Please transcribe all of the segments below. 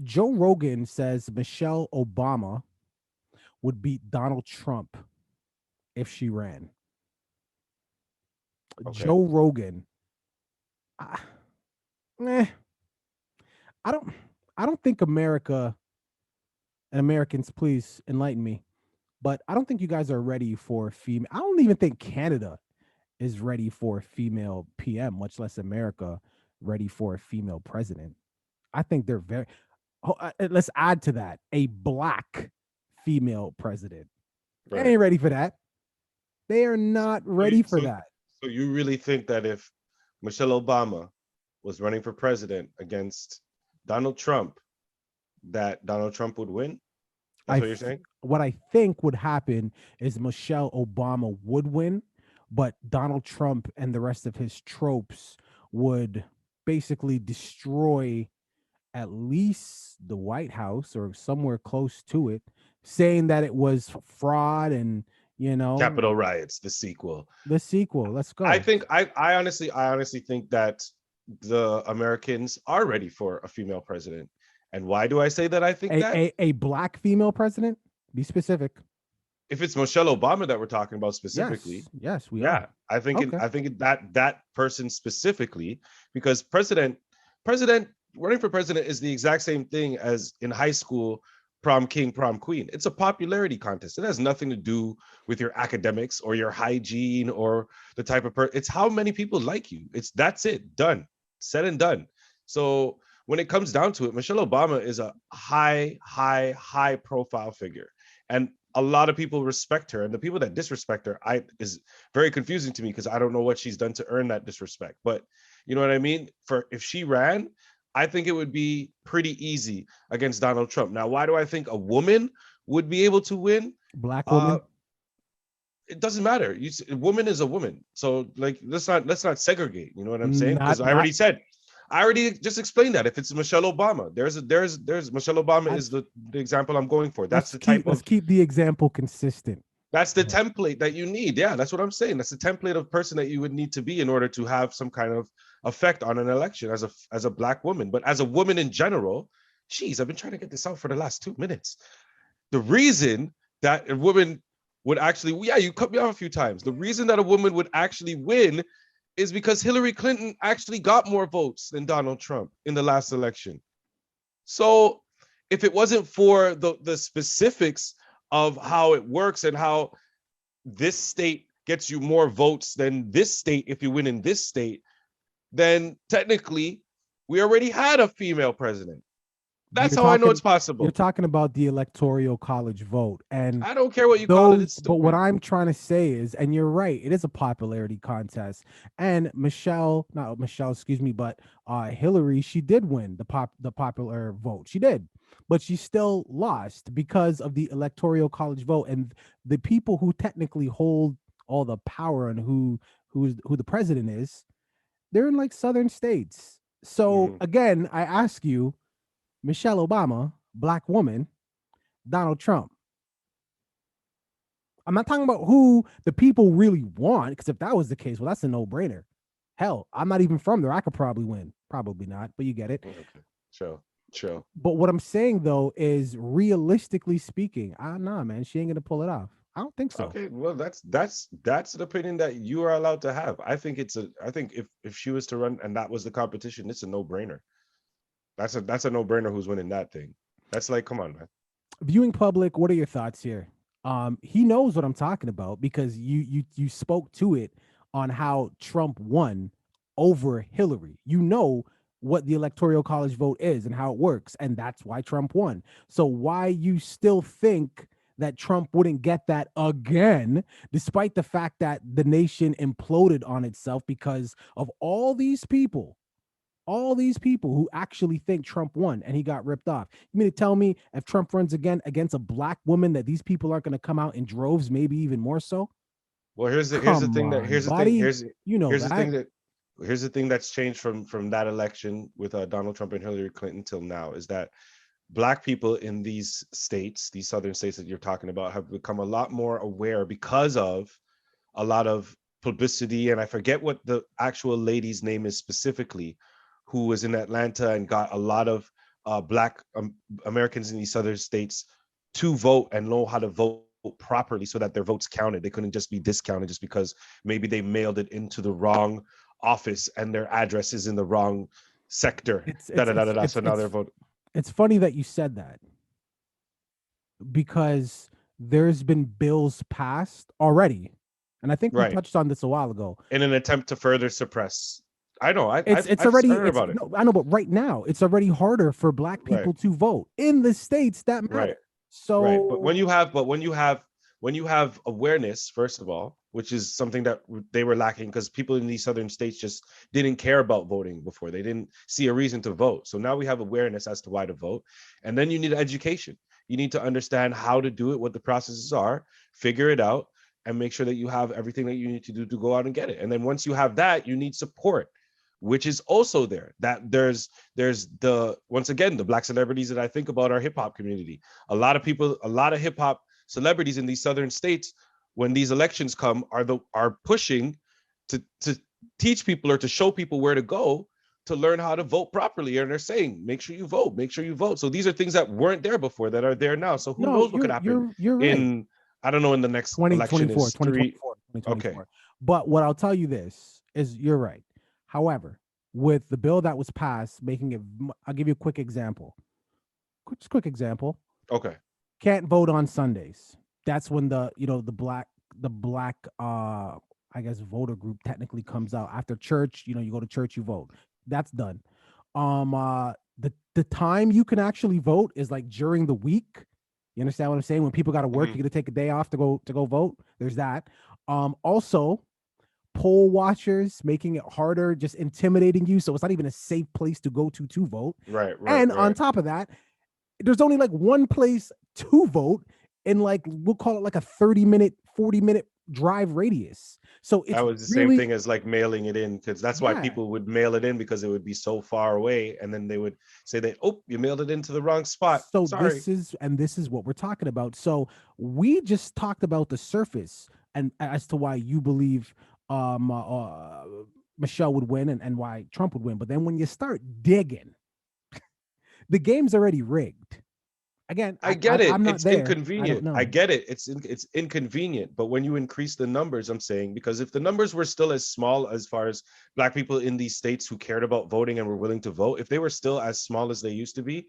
Joe Rogan says Michelle Obama would beat Donald Trump if she ran. Okay. Joe Rogan. I, eh, I don't. I don't think America and Americans, please enlighten me. But I don't think you guys are ready for female. I don't even think Canada is ready for a female PM, much less America ready for a female president. I think they're very. Let's add to that a black female president. They Right. ain't ready for that. They are not So you, ready for so, that. so you really think that if Michelle Obama was running for president against Donald Trump, that Donald Trump would win? That's what you're saying? What I think would happen is Michelle Obama would win, but Donald Trump and the rest of his tropes would basically destroy at least the White House or somewhere close to it, saying that it was fraud and Capitol Riots, the sequel. the sequel. Let's I go. think I honestly think that the Americans are ready for a female president. And why do I say that I think that? A black female president. Be specific. If it's Michelle Obama that we're talking about specifically, Yes, we are. yeah, I think Okay. that person specifically, because president running for president is the exact same thing as in high school prom king, prom queen. It's a popularity contest. It has nothing to do with your academics or your hygiene or the type of person. It's how many people like you. That's it. Done. Said and done. So when it comes down to it, Michelle Obama is a high profile figure. And a lot of people respect her, and the people that disrespect her is very confusing to me because I don't know what she's done to earn that disrespect. But you know what I mean? For if she ran, I think it would be pretty easy against Donald Trump. Now, why do I think a woman would be able to win? Black Uh, woman. it doesn't matter. A woman is a woman. So like let's not segregate. You know what I'm saying? Because Not. I already just explained that. If it's Michelle Obama, there's Michelle Obama is the example I'm going for. That's the type Let's of keep the example consistent. that's the template that you need. Yeah, that's what I'm saying. That's the template of person that you would need to be in order to have some kind of effect on an election as a black woman. But as a woman in general, geez, I've been trying to get this out for the last 2 minutes. The reason that a woman would actually, yeah, you cut me off a few times. The reason that a woman would actually win is because Hillary Clinton actually got more votes than Donald Trump in the last election. So if it wasn't for the specifics of how it works and how this state gets you more votes than this state if you win in this state, then technically we already had a female president. But That's how I know it's you're possible. talking about the electoral college vote, and I don't care what you call it, those. it's But what stupid. I'm trying to say is, and you're right, it is a popularity contest. And Michelle, not Michelle, excuse me, but Hillary, she did win the popular vote. She did, but she still lost because of the electoral college vote, and the people who technically hold all the power and who the president is, they're in like southern states. So Mhm. again, I ask you, Michelle Obama, black woman, Donald Trump. I'm not talking about who the people really want, because if that was the case, well, that's a no-brainer. Hell, I'm not even from there. I could probably win. Probably not, but you get it. Okay. Chill. But what I'm saying though is realistically speaking, nah, man, she ain't gonna pull it off. I don't think so. Okay, well, that's an opinion that you are allowed to have. I think if she was to run and that was the competition, it's a no-brainer. That's a no-brainer who's winning that thing. That's like, come on, man. Viewing public, what are your thoughts here? He knows what I'm talking about because you spoke to it on how Trump won over Hillary. You know what the electoral college vote is and how it works, and that's why Trump won. So why you still think that Trump wouldn't get that again, despite the fact that the nation imploded on itself because of all these people who actually think Trump won and he got ripped off. You mean to tell me if Trump runs again against a black woman that these people aren't going to come out in droves, maybe even more so? Well, Come on, buddy. You know here's the that. thing that here's the thing that's changed from that election with Donald Trump and Hillary Clinton till now is that black people in these states, these southern states that you're talking about, have become a lot more aware because of a lot of publicity. And I forget what the actual lady's name is specifically, who was in Atlanta and got a lot of Black Americans in these southern states to vote and know how to vote properly so that their votes counted. They couldn't just be discounted just because maybe they mailed it into the wrong office and their address is in the wrong sector. It's Da it's da da da it's da. it's So now it's they're voting. it's funny that you said that because there's been bills passed already, and I think we Right. touched on this a while ago. In an attempt to further suppress. I know. It's I've already heard it's about it. no, I know, but right now it's already harder for black Right. people to vote in the states that Right. matter. Right. But So when you have awareness, first of all, which is something that they were lacking because people in these southern states just didn't care about voting before. They didn't see a reason to vote. So now we have awareness as to why to vote. And then you need education. You need to understand how to do it, what the processes are, figure it out, and make sure that you have everything that you need to do to go out and get it. And then once you have that, you need support, which is also there. That there's the once again the black celebrities that I think about our hip hop community. A lot of people, a lot of hip hop celebrities in these southern states, when these elections come, are pushing to teach people or to show people where to go to learn how to vote properly. And they're saying, make sure you vote, make sure you vote. So these are things that weren't there before that are there now. So who no, knows what could happen you're right. in, I don't know, in the next election 2024, is three. 2024, Okay. 2024. But what I'll tell you this is you're right. However, with the bill that was passed, making it, I'll give you a quick example. Just quick example. Okay. Can't vote on Sundays. That's when the black I guess voter group technically comes out after church. You go to church, you vote. That's done. The time you can actually vote is like during the week. You understand what I'm saying? When people got to work, Mhm. you got to take a day off to go vote. There's that. Also, poll watchers making it harder, just intimidating you, so it's not even a safe place to go to vote. Right, right, And on right. top of that, there's only like one place to vote in, like, we'll call it like a 30-minute, 40-minute drive radius. So That it's was the same really, thing as like mailing it in because that's why yeah. people would mail it in because it would be so far away, and then they would say that, oh, you mailed it into the wrong spot. So Sorry. this is what we're talking about. So we just talked about the surface and as to why you believe Michelle would win and why Trump would win. But then when you start digging, the game's already rigged. Again, I get it. I'm not It's there. I don't inconvenient. I know. get it. It's inconvenient. But when you increase the numbers, I'm saying, because if the numbers were still as small as far as black people in these states who cared about voting and were willing to vote, if they were still as small as they used to be,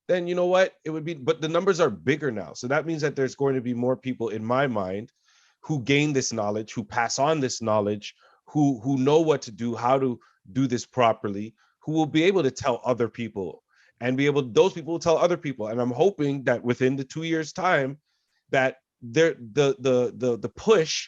then you know what? It would be, but the numbers are bigger now. So that means that there's going to be more people in my mind who gain this knowledge, who pass on this knowledge, who know what to do, how to do this properly, who will be able to tell other people and be able, those people will tell other people. And I'm hoping that within the 2 years time that the push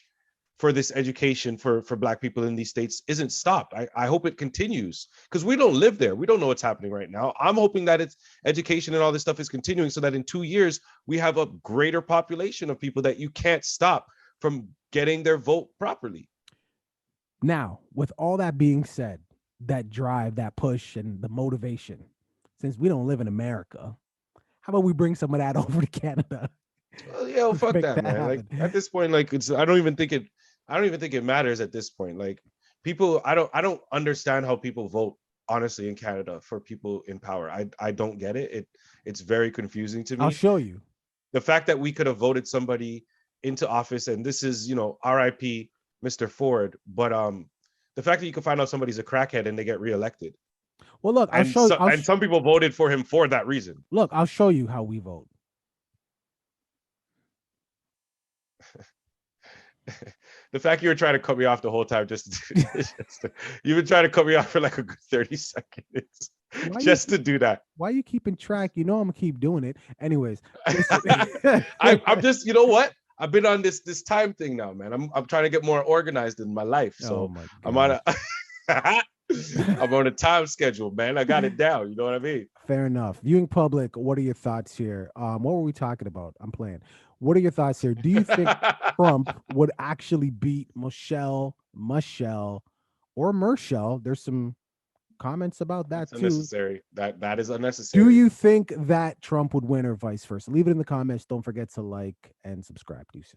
for this education for black people in these states isn't stopped. I hope it continues because we don't live there. We don't know what's happening right now. I'm hoping that it's education and all this stuff is continuing so that in 2 years we have a greater population of people that you can't stop from getting their vote properly. Now, with all that being said, that drive, that push, and the motivation, since we don't live in America, how about we bring some of that over to Canada? Well, yeah, well, fuck Make that, that man. Like happen. at this point, like it's I don't even think it matters at this point. Like people, I don't understand how people vote honestly in Canada for people in power. I don't get it. It's very confusing to I'll me. show you. The fact that we could have voted somebody into office, and this is, RIP Mr. Ford, but the fact that you can find out somebody's a crackhead and they get reelected. Well, look, I'll And show you. so and some people voted for him for that reason. Look, I'll show you how we vote. The fact you were trying to cut me off the whole time, you've been trying to cut me off for like a good 30 seconds Why you just to do that. why you keeping track? You know I'm gonna keep doing it. Anyways, listen. I'm just, you know what? I've been on this time thing now, man. I'm trying to get more organized in my life. Oh So my I'm on gosh. a I'm on a time schedule, man. I got it down. You know what I mean? Fair enough. Viewing public, what are your thoughts here? What were we talking about? I'm playing. What are your thoughts here? Do you think Trump would actually beat Michelle, or Mershel? There's some comments about that That's too. unnecessary. That is Do unnecessary. you think that Trump would win or vice versa? Leave it in the comments. Don't forget to like and subscribe. Deuces.